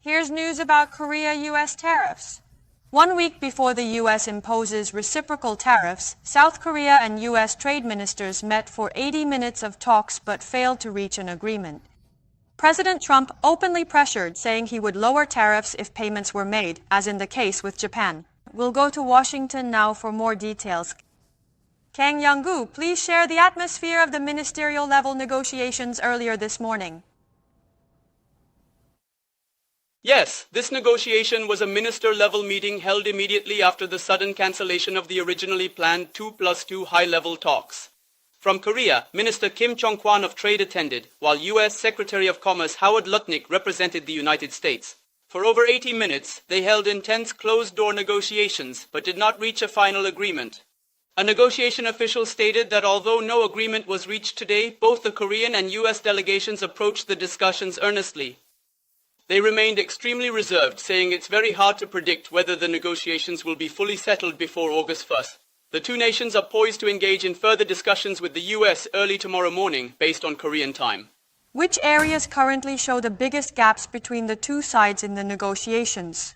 Here's news about Korea-US tariffs. 1 week before the U.S. imposes reciprocal tariffs, South Korea and U.S. trade ministers met for 80 minutes of talks but failed to reach an agreement. President Trump openly pressured, saying he would lower tariffs if payments were made, as in the case with Japan. We'll go to Washington now for more details. Kang Young-gu, please share the atmosphere of the ministerial-level negotiations earlier this morning. Yes, this negotiation was a minister-level meeting held immediately after the sudden cancellation of the originally planned 2+2 high-level talks. From Korea, Minister Kim Chong-kwan of Trade attended, while U.S. Secretary of Commerce Howard Lutnick represented the United States. For over 80 minutes, they held intense closed-door negotiations, but did not reach a final agreement. A negotiation official stated that although no agreement was reached today, both the Korean and U.S. delegations approached the discussions earnestly. They remained extremely reserved, saying it's very hard to predict whether the negotiations will be fully settled before August 1st. The two nations are poised to engage in further discussions with the U.S. early tomorrow morning, based on Korean time. Which areas currently show the biggest gaps between the two sides in the negotiations?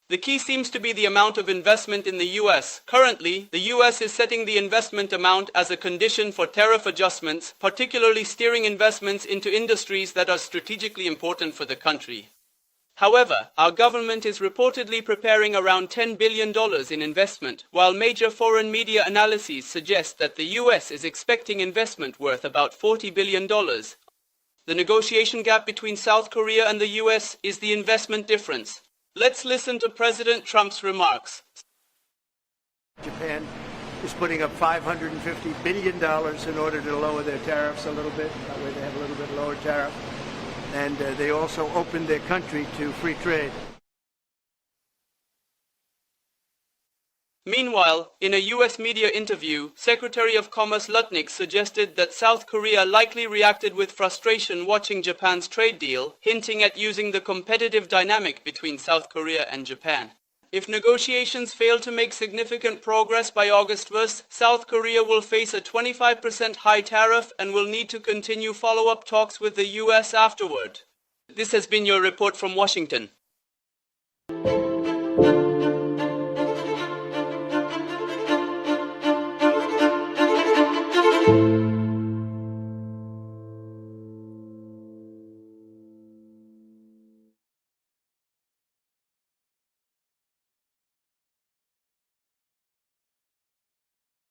The key seems to be the amount of investment in the U.S. Currently, the U.S. is setting the investment amount as a condition for tariff adjustments, particularly steering investments into industries that are strategically important for the country. However, our government is reportedly preparing around $10 billion in investment, while major foreign media analyses suggest that the U.S. is expecting investment worth about $40 billion. The negotiation gap between South Korea and the U.S. is the investment difference. Let's listen to President Trump's remarks. Japan is putting up $550 billion in order to lower their tariffs a little bit. That way they have a little bit lower tariff. And they also opened their country to free trade. Meanwhile, in a U.S. media interview, Secretary of Commerce Lutnick suggested that South Korea likely reacted with frustration watching Japan's trade deal, hinting at using the competitive dynamic between South Korea and Japan. If negotiations fail to make significant progress by August 1st, South Korea will face a 25% high tariff and will need to continue follow-up talks with the U.S. afterward. This has been your report from Washington. Thank you.